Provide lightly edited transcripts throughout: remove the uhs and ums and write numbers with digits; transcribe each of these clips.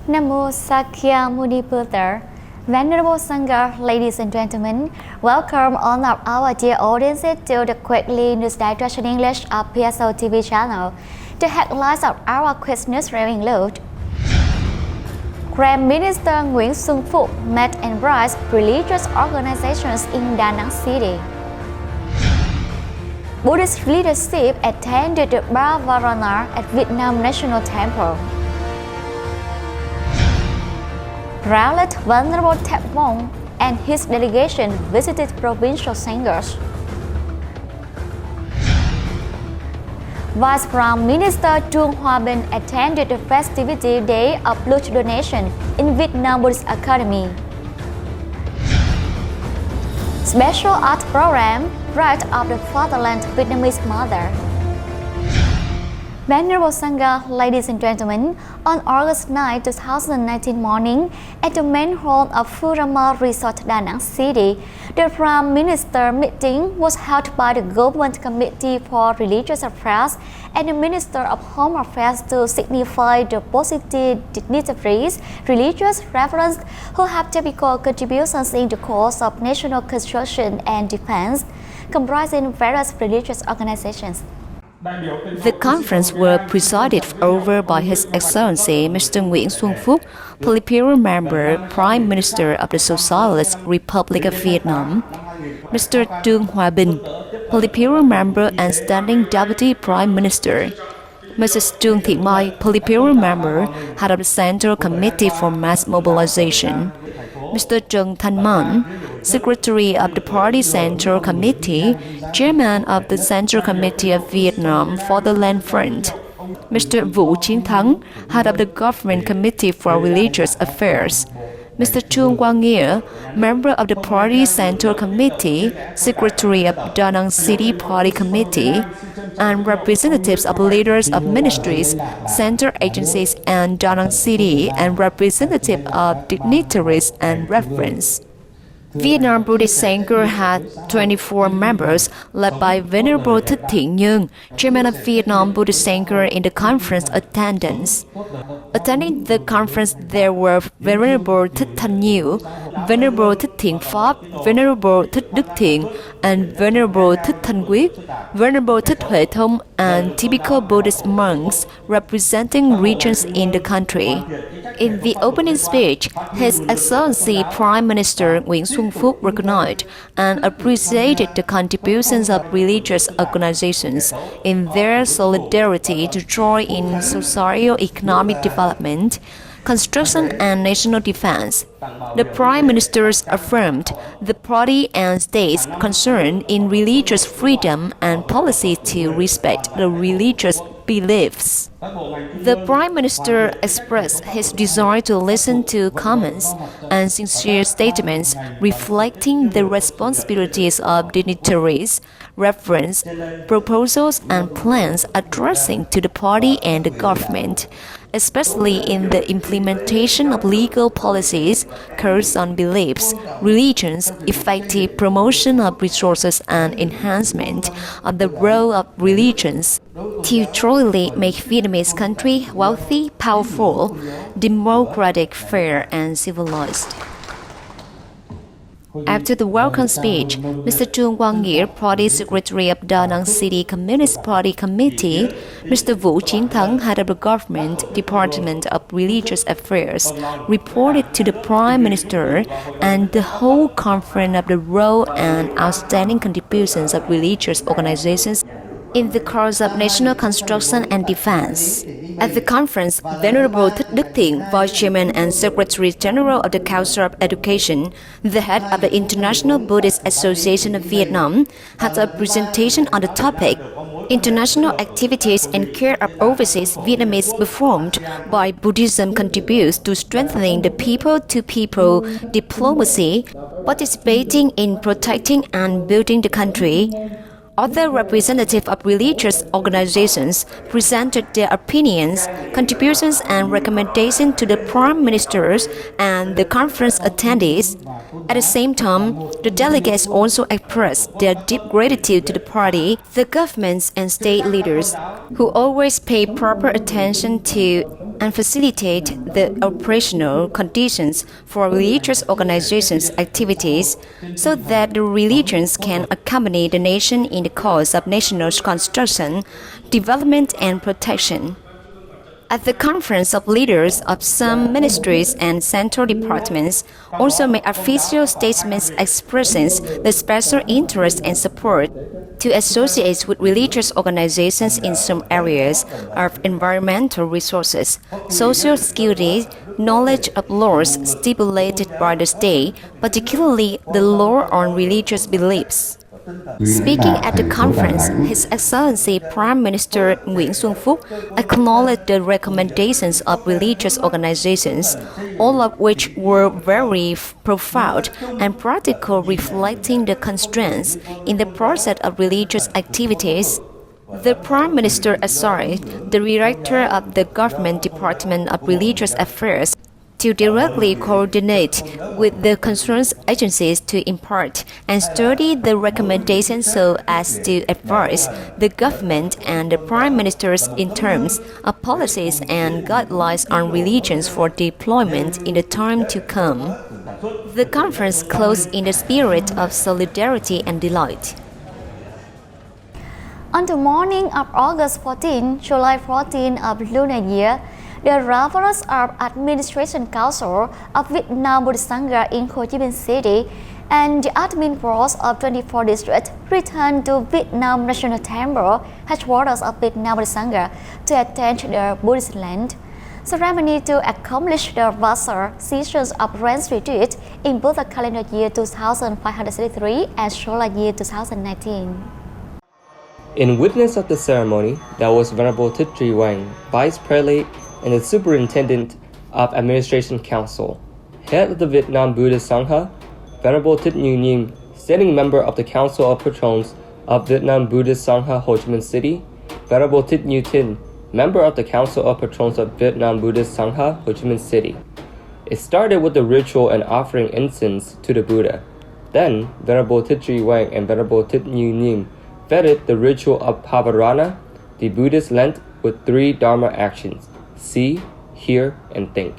Namo Sakya Muni Buddha. Venerable Sangha, ladies and gentlemen, welcome all of our dear audiences to the quickly news digest in English of PSO TV channel. The headlines of our quick newsreel include: Prime Minister Nguyễn Xuân Phúc met and embraced religious organizations in Da Nang City. Buddhist leadership attended the Bhavarana at Vietnam National Temple. Rallied Venerable TIòng and his delegation visited provincial singers. Vice Prime Minister Trung Hoa Bình attended the festivity day of blood donation in Vietnam Buddhist Academy. Special art program, Pride of the Fatherland Vietnamese Mother. Venerable Sangha, ladies and gentlemen, on August 9, 2019 morning, at the main hall of Furama Resort, Da Nang City, the Prime Minister meeting was held by the Government Committee for Religious Affairs and the Minister of Home Affairs to signify the positive dignitaries, religious referents who have typical contributions in the cause of national construction and defense, comprising various religious organizations. The conference was presided over by His Excellency Mr. Nguyễn Xuân Phúc, Politburo Member, Prime Minister of the Socialist Republic of Vietnam, Mr. Trung Hoa Bình, Politburo Member and Standing Deputy Prime Minister, Mrs. Trương Thị Mai, Politburo Member, Head of the Central Committee for Mass Mobilization, Mr. Trần Thanh Mẫn, Secretary of the Party Central Committee, Chairman of the Central Committee of Vietnam for the Land Front, Mr. TIòng NG, Head of the Government Committee for Religious Affairs, Mr. TUHDZ, Member of the Party Central Committee, Secretary of Da Nang City Party Committee, and representatives of leaders of ministries, center agencies, and Da Nang City, and representative of dignitaries and referents. Vietnam Buddhist Sangha had 24 members, led by Venerable TIòng, Chairman of Vietnam Buddhist Sangha in the conference attendance. Attending the conference, there were Venerable THÁNG, Venerable THÁNG, Venerable ĐutiNG, and Venerable THÁNG, Venerable HOnàIT, and typical Buddhist monks representing regions in the country. In the opening speech, His Excellency Prime Minister Nguyễn Xuân Phúc recognized and appreciated the contributions of religious organizations in their solidarity to join in socio-economic development, construction and national defense. The Prime Minister affirmed the party and states concerned in religious freedom and policy to respect the religious beliefs. The Prime Minister expressed his desire to listen to comments and sincere statements reflecting the responsibilities of dignitaries, reference, proposals and plans addressing to the party and the government, especially in the implementation of legal policies, curse on beliefs, religions, effective promotion of resources and enhancement of the role of religions to truly make Vietnamese country wealthy, powerful, democratic, fair and civilized. After the welcome speech, Mr. TUZ, Party Secretary of Da Nang City Communist Party Committee, Mr. TIòng, Head of the Government Department of Religious Affairs, reported to the Prime Minister and the whole conference of the role and outstanding contributions of religious organizations in the cause of national construction and defense. At the conference, Venerable TIòng, Vice Chairman and Secretary General of the Council of Education, the head of the International Buddhist Association of Vietnam, had a presentation on the topic International Activities and Care of Overseas Vietnamese Performed by Buddhism Contributes to Strengthening the People-to-People Diplomacy, Participating in Protecting and Building the Country. Other representatives of religious organizations presented their opinions, contributions and recommendations to the Prime Ministers and the conference attendees. At the same time, the delegates also expressed their deep gratitude to the party, the governments and state leaders, who always pay proper attention to and facilitate the operational conditions for religious organizations' activities so that the religions can accompany the nation in the cause of national construction, development, and protection. At the conference of leaders of some ministries and central departments also made official statements expressing the special interest and support to associate with religious organizations in some areas of environmental resources, social security, knowledge of laws stipulated by the state, particularly the law on religious beliefs. Speaking at the conference, His Excellency Prime Minister Nguyễn Xuân Phúc acknowledged the recommendations of religious organizations, all of which were very profound and practical, reflecting the constraints in the process of religious activities. The Prime Minister assigned the Director of the Government Department of Religious Affairs to directly coordinate with the concerned agencies to impart and study the recommendations so as to advise the government and the Prime Ministers in terms of policies and guidelines on religions for deployment in the time to come. The conference closed in the spirit of solidarity and delight. On the morning of August 14, July 14 of lunar year, the Reference of Administration Council of Vietnam Buddhist Sangha in Ho Chi Minh City and the admin boards of 24 districts returned to Vietnam National Temple, headquarters of Vietnam Buddhist Sangha, to attend the Buddhist land ceremony to accomplish the Vassar seasons of Rains Retreat in both the calendar year 2563 and solar year 2019. In witness of the ceremony, there was Venerable TIòng, Vice Prelate and the Superintendent of Administration Council, Head of the Vietnam Buddhist Sangha, Venerable TIòng, Sitting Member of the Council of Patrons of Vietnam Buddhist Sangha Ho Chi Minh City, Venerable TInh, Member of the Council of Patrons of Vietnam Buddhist Sangha Ho Chi Minh City. It started with the ritual and offering incense to the Buddha. Then, Venerable TIòng and Venerable TInh vetted the ritual of Pavarana, the Buddhist Lent, with 3 Dharma actions: see, hear, and think.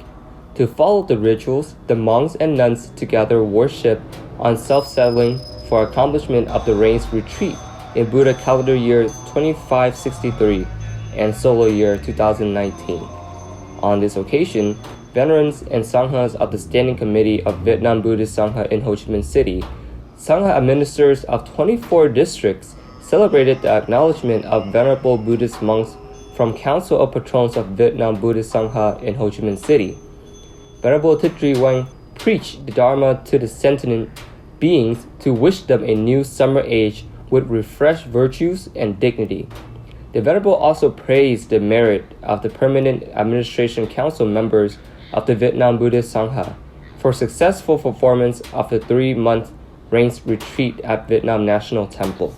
To follow the rituals, the monks and nuns together worship on self-settling for accomplishment of the Rains Retreat in Buddha calendar year 2563 and solar year 2019. On this occasion, veterans and Sanghas of the Standing Committee of Vietnam Buddhist Sangha in Ho Chi Minh City, Sangha ministers of 24 districts celebrated the acknowledgement of venerable Buddhist monks from Council of Patrons of Vietnam Buddhist Sangha in Ho Chi Minh City. Venerable TIòng preached the Dharma to the sentient beings to wish them a new summer age with refreshed virtues and dignity. The Venerable also praised the merit of the Permanent Administration Council members of the Vietnam Buddhist Sangha for successful performance of the 3-month Rains Retreat at Vietnam National Temple.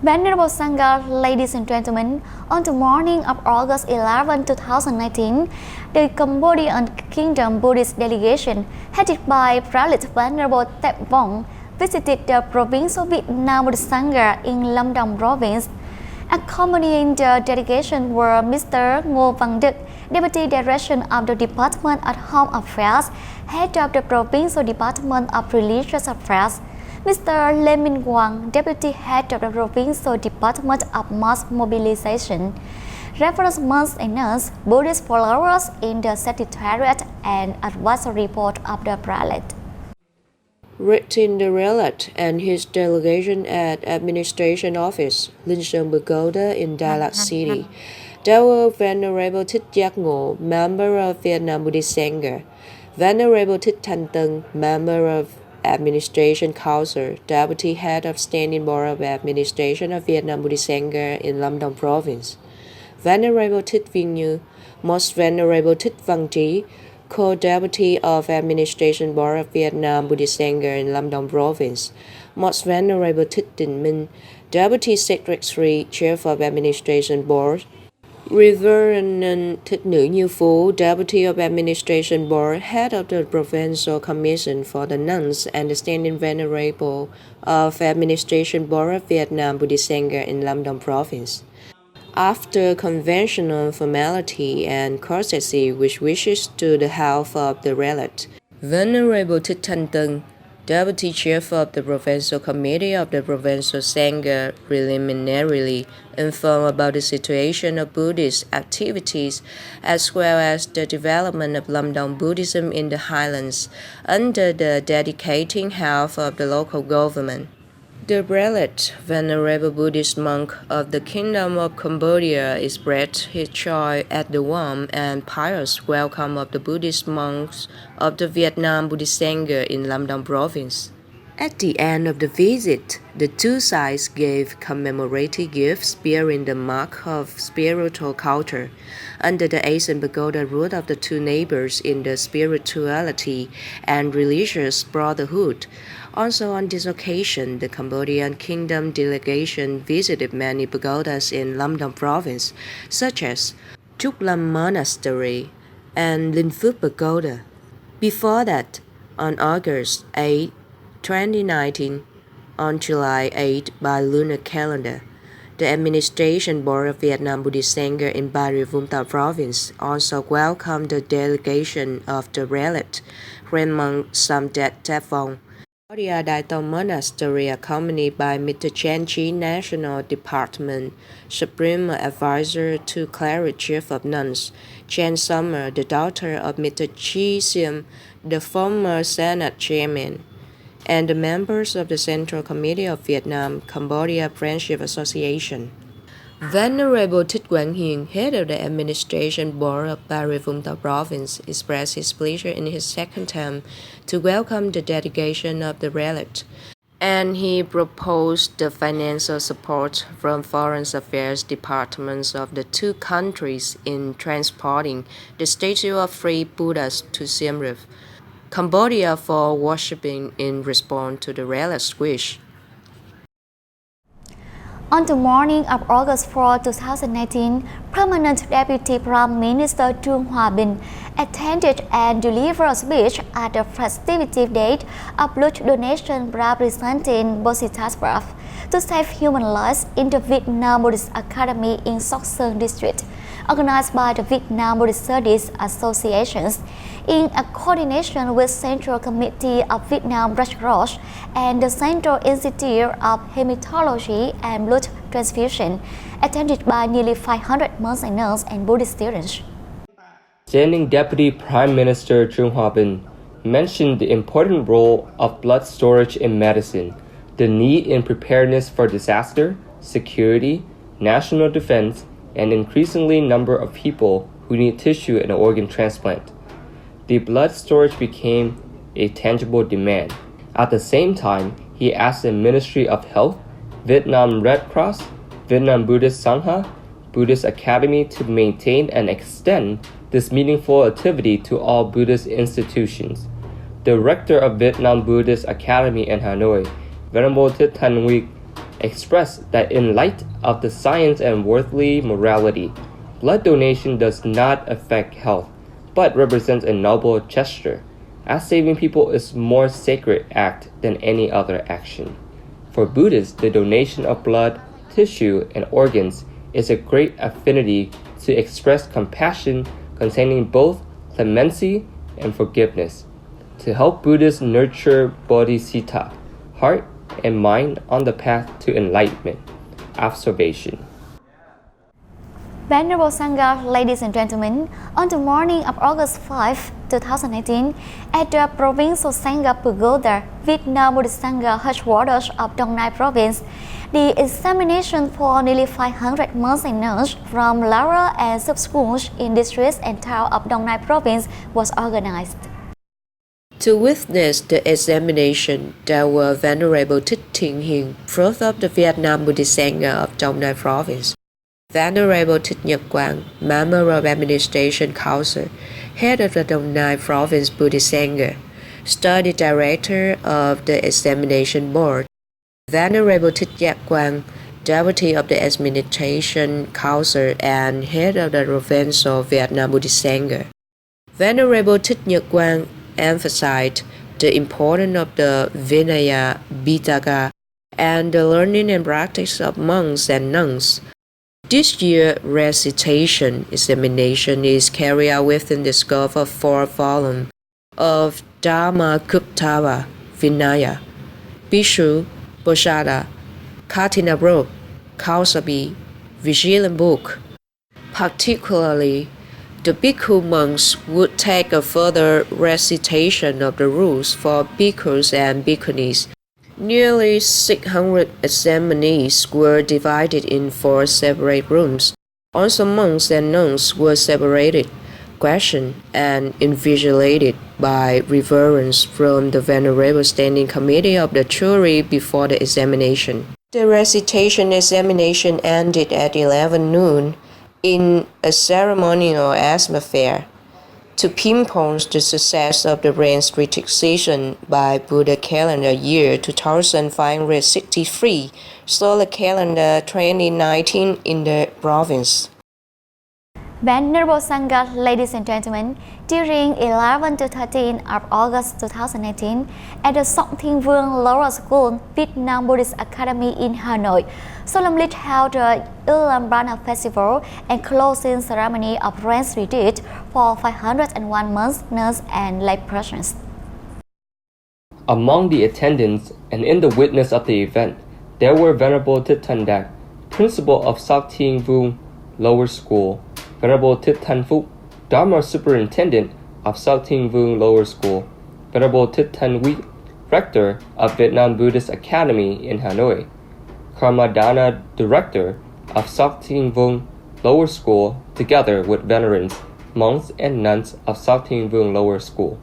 Venerable Sangha, ladies and gentlemen, on the morning of August 11, 2019, the Cambodian Kingdom Buddhist delegation, headed by Prelate Venerable TIòng, visited the province of Vietnam Buddhist Sangha in Lâm Đồng province. Accompanying the delegation were Mr. Ngô Văn Đức, Deputy Director of the Department of Home Affairs, Head of the Provincial Department of Religious Affairs, Mr. Lê Minh Quang, Deputy Head of the Provincial Department of Mass Mobilization, reference monks and nuns, Buddhist followers in the Secretariat and Advisory Board of the Prelate. Written the Prelate and his delegation at Administration Office, Linh Sơn Pagoda in Đà Lạt City. There were Venerable TIòng, member of Vietnam Buddhist Sangha, Venerable THÁNG, member of Administration Council, Deputy Head of Standing Board of Administration of Vietnam Buddhist Sangha in Lâm Đồng Province, Venerable TIòng, Most Venerable TInh Trí, Co-Deputy of Administration Board of Vietnam Buddhist Sangha in Lâm Đồng Province, Most Venerable TInh Minh, Deputy Secretary, Chair of Administration Board, Reverend Thích Nữ Như Phú, Deputy of Administration Board, Head of the Provincial Commission for the Nuns and the Standing Venerable of Administration Board of Vietnam Buddhist Sangha in Lâm Đồng Province. After conventional formality and courtesy which wishes to the health of the relic, Venerable THÁNG, Deputy Chief of the Provincial Committee of the Provincial Sangha, preliminarily informed about the situation of Buddhist activities as well as the development of Lamdong Buddhism in the highlands under the dedicating help of the local government. The prelate, Venerable Buddhist monk of the Kingdom of Cambodia, expressed his joy at the warm and pious welcome of the Buddhist monks of the Vietnam Buddhist Sangha in Lamdong province. At the end of the visit, the two sides gave commemorative gifts bearing the mark of spiritual culture, under the Asian pagoda root of the two neighbors in the spirituality and religious brotherhood. Also on this occasion, the Cambodian Kingdom delegation visited many pagodas in Lamdong province, such as Trúc Lâm Monastery and Linh Phước Pagoda. Before that, on August 8, 2019, on July 8 by lunar calendar, the Administration Board of Vietnam Buddhist Sangha in Bà Rịa Vũng Tàu province also welcomed the delegation of the relic, Grand Monk Samdet Thepvong, Cambodia Đại Tông Monastery, accompanied by Mr. Chen Chi, National Department Supreme Advisor to Cleric Chief of Nuns, Chen Summer, the daughter of Mr. Chi Sim, the former Senate Chairman, and the members of the Central Committee of Vietnam-Cambodia Friendship Association. Venerable TIòng, head of the Administration Board of Bà Rịa Vũng Tàu Province, expressed his pleasure in his second term to welcome the delegation of the relic, and he proposed the financial support from foreign affairs departments of the two countries in transporting the statue of three Buddhas to Siem Reap, Cambodia, for worshipping in response to the relic's wish. On the morning of August 4, 2019, Permanent Deputy Prime Minister Trương Hòa Bình attended and delivered a speech at the festive date of blood donation representing Bosita's birth to save human lives in the Vietnam Buddhist Academy in Sóc Sơn District, organized by the Vietnam Buddhist Studies Associations in a coordination with Central Committee of Vietnam Red Cross and the Central Institute of Hematology and Blood Transfusion, attended by nearly 500 monks and nuns and Buddhist students. Standing Deputy Prime Minister Trương Hòa Bình mentioned the important role of blood storage in medicine, the need in preparedness for disaster, security, national defense, and increasingly number of people who need tissue and organ transplant. The blood storage became a tangible demand. At the same time, he asked the Ministry of Health, Vietnam Red Cross, Vietnam Buddhist Sangha, Buddhist Academy to maintain and extend this meaningful activity to all Buddhist institutions. The rector of Vietnam Buddhist Academy in Hanoi, Venerable TIòng, expressed that in light of the science and worldly morality, blood donation does not affect health, but represents a noble gesture, as saving people is a more sacred act than any other action. For Buddhists, the donation of blood, tissue, and organs is a great affinity to express compassion containing both clemency and forgiveness, to help Buddhists nurture bodhisattva, heart and mind on the path to enlightenment. Observation. Venerable Sangha, ladies and gentlemen, on the morning of August 5, 2019, at the Provincial Sangha Pagoda, Vietnam Buddhist Sangha headquarters of Dong Nai Province, the examination for nearly 500 monks and nuns from lower and sub-schools in districts and towns of Dong Nai Province was organized. To witness the examination, there were Venerable TIòng, Prof of the Vietnam Buddhist Sangha of Dong Nai Province, Venerable THÁNG, Member of Administration Council, Head of the Dong Nai Province Buddhist Sangha, Study Director of the Examination Board, Venerable THÁNG, Deputy of the Administration Council and Head of the Provincial Vietnam Buddhist Sangha. Venerable THÁNG emphasized the importance of the Vinaya Pitaka and the learning and practice of monks and nuns. This year recitation examination is carried out within the scope of 4 volumes of Dharmakuptara Vinaya, Bhikshu, Boshada, Katinabro, Kausabi, Vigilant Book. Particularly, the bhikkhu monks would take a further recitation of the rules for bhikkhus and bhikkhunis. Nearly 600 examinees were divided in 4 separate rooms. Also, monks and nuns were separated, questioned, and invigilated by reverence from the Venerable Standing Committee of the jury before the examination. The recitation examination ended at 11 noon in a ceremonial atmosphere. To pinpoint the success of the rain's recitation by Buddha calendar year 2563, solar calendar 2019 in the province. Venerable Sangha, ladies and gentlemen, during 11 to 13 of August 2019, at the THÁNG Lower School, Vietnam Buddhist Academy in Hanoi, solemnly held the Ulam Festival and closing ceremony of rains retreat for 501 monks, nuns, and lay persons. Among the attendants and in the witness of the event, there were Venerable Thich Thanh Dac, principal of THÁNG Lower School, Venerable Thich Thanh Phúc, Dharma Superintendent of THÁNG Lower School, Venerable Thich Thanh Huýt, Rector of Vietnam Buddhist Academy in Hanoi, Karmadana Director of THÁNG Lower School, together with veterans, monks, and nuns of THÁNG Lower School.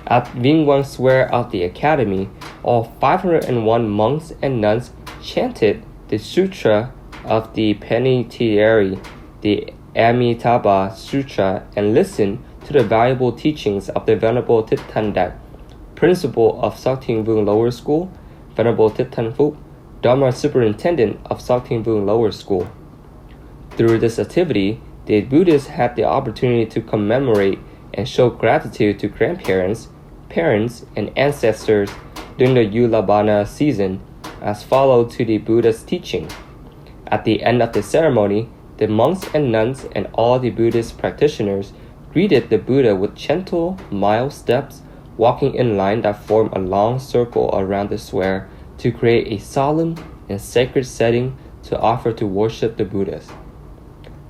At Vinh Quang Square of the Academy, all 501 monks and nuns chanted the Sutra of the Penitentiary, the Amitabha Sutra, and listened to the valuable teachings of the Venerable Thich Thanh Dac, principal of THÁNG Lower School, Venerable Thich Thanh Phúc, Dharma Superintendent of THÁNG Lower School. Through this activity, the Buddhists had the opportunity to commemorate and show gratitude to grandparents, parents, and ancestors during the Ulabana season, as followed to the Buddha's teaching. At the end of the ceremony, the monks and nuns and all the Buddhist practitioners greeted the Buddha with gentle, mild steps, walking in line that formed a long circle around the square to create a solemn and sacred setting to offer to worship the Buddhas.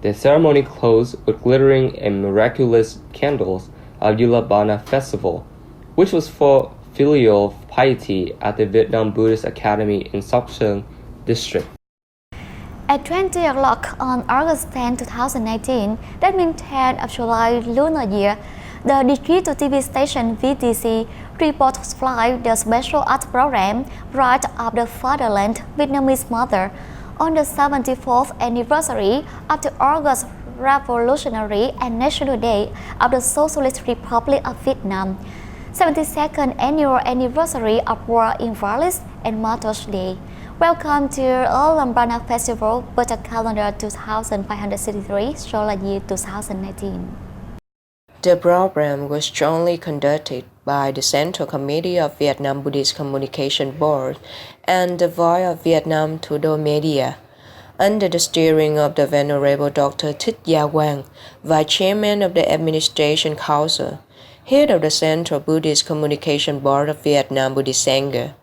The ceremony closed with glittering and miraculous candles of Ulabana Festival, which was for filial piety at the Vietnam Buddhist Academy in Sóc Trăng District. At 20 o'clock on August 10, 2019, that means 10 of July lunar year, the digital TV station VTC reports live the special art program Right of the Fatherland, Vietnamese Mother, on the 74th anniversary of the August Revolutionary and National Day of the Socialist Republic of Vietnam, 72nd annual anniversary of War Invalids and Mother's Day. Welcome to Ulam Festival, Buddha calendar 2563, solar year 2019. The program was jointly conducted by the Central Committee of Vietnam Buddhist Communication Board and the Voice of Vietnam Tudor Media, under the steering of the Venerable Dr. TIòng, Vice Chairman of the Administration Council, Head of the Central Buddhist Communication Board of Vietnam Buddhist Sangha.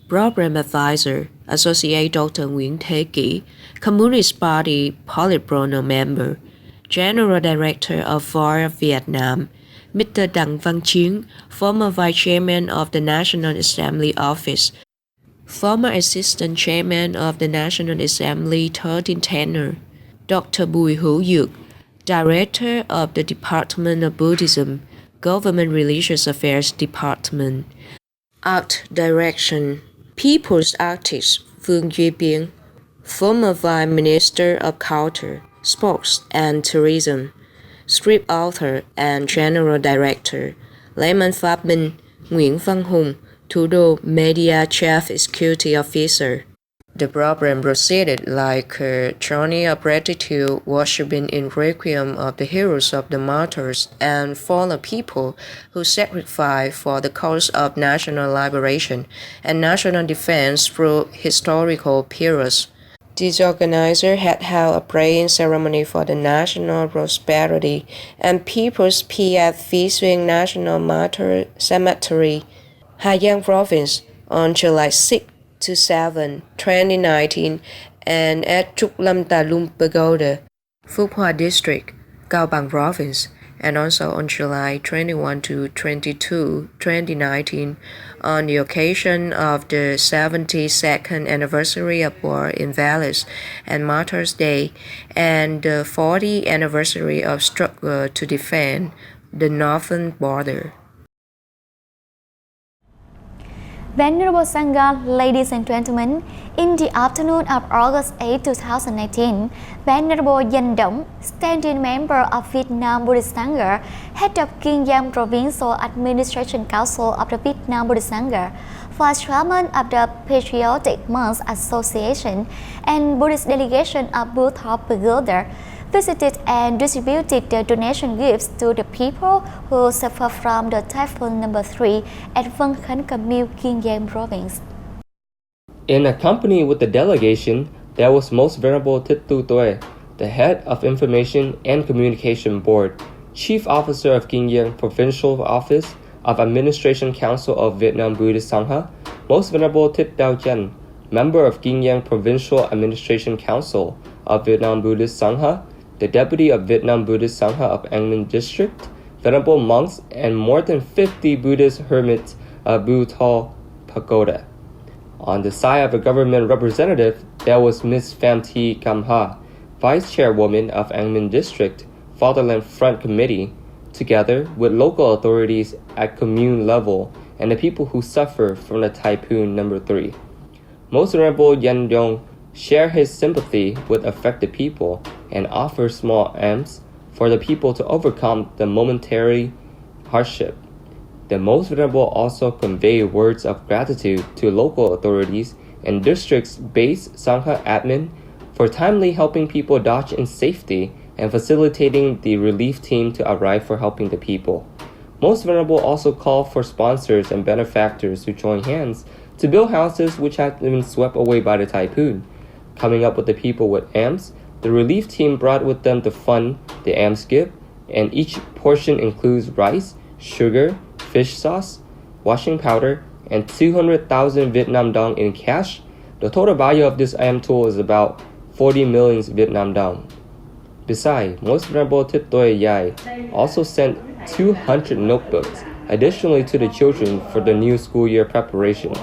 Program Advisor, Associate Dr. Nguyễn Thế Kỷ, Communist Party Politburo member, General Director of Voice of Vietnam, Mr. Đặng Văn Chiến, former Vice Chairman of the National Assembly Office, former Assistant Chairman of the National Assembly 13th tenure, Dr. Bùi Hữu Dược, Director of the Department of Buddhism, Government Religious Affairs Department. Art Direction, People's Artist Phương Duy Biên, former Vice Minister of Culture, Sports and Tourism, Script Author and General Director, Layman Pháp Minh, Nguyễn Văn Hùng, Thủ đô Media Chief Executive Officer. The program proceeded like a journey of gratitude, worshiping in requiem of the heroes of the martyrs and fallen people who sacrificed for the cause of national liberation and national defense through historical periods. These organizers had held a praying ceremony for the national prosperity and people's peace at Phi Xuyên National Martyr Cemetery, Hà Giang Province, on July 6 to 7, 2019, and at Trúc Lâm Tà Lung Pagoda, Phúc Hòa District, Cao Bằng Province, and also on July 21 to 22, 2019, on the occasion of the 72nd anniversary of War Invalids and Martyrs Day and the 40th anniversary of struggle to defend the northern border. Venerable Sangha, ladies and gentlemen, in the afternoon of August 8, 2019, Venerable TIòng NG, standing member of Vietnam Buddhist Sangha, head of Kiên Giang Provincial Administration Council of the Vietnam Buddhist Sangha, vice chairman of the Patriotic Monks Association, and Buddhist delegation of Buddha Pagoda, visited and distributed the donation gifts to the people who suffer from the typhoon number 3 at Vân Khánh Cam Miêu, Kiên Giang Province. In company with the delegation, there was Most Venerable Thích Tu Tuệ, the head of Information and Communication Board, Chief Officer of Kiên Giang Provincial Office of Administration Council of Vietnam Buddhist Sangha, Most Venerable Thích Dao Chen, member of Kiên Giang Provincial Administration Council of Vietnam Buddhist Sangha, the Deputy of Vietnam Buddhist Sangha of ANH District, venerable monks, and more than 50 Buddhist hermits of Buddha Pagoda. On the side of a government representative, there was Ms. Pham Thi Kam Ha, Vice Chairwoman of ANH District Fatherland Front Committee, together with local authorities at commune level and the people who suffer from the typhoon number 3. Most Venerable TIòng NG shared his sympathy with affected people and offer small alms for the people to overcome the momentary hardship. The Most Venerable also conveyed words of gratitude to local authorities and districts-based Sangha admin for timely helping people dodge in safety and facilitating the relief team to arrive for helping the people. Most Venerable also called for sponsors and benefactors to join hands to build houses which had been swept away by the typhoon. Coming up with the people with alms, the relief team brought with them to fund the alms gift, and each portion includes rice, sugar, fish sauce, washing powder, and 200,000 Vietnam dong in cash. The total value of this alms tool is about 40 million Vietnam dong. Besides, Most Venerable Thích Tuệ Yai also sent 200 notebooks additionally to the children for the new school year preparation.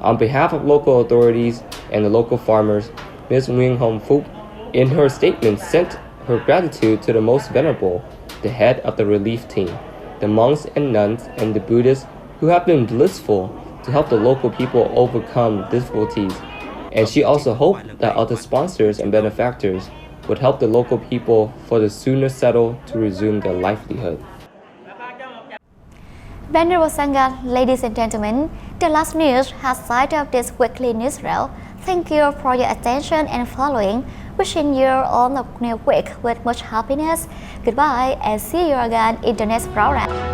On behalf of local authorities and the local farmers, Ms. Nguyen Hồng Phúc, in her statement, sent her gratitude to the Most Venerable, the head of the relief team, the monks and nuns, and the Buddhists who have been blissful to help the local people overcome difficulties. And she also hoped that other sponsors and benefactors would help the local people for the sooner settle to resume their livelihood. Venerable Sangha, ladies and gentlemen, the last news has signed up this weekly Newsreel. Thank you for your attention and following. Wishing you all a new week with much happiness. Goodbye and see you again in the next program.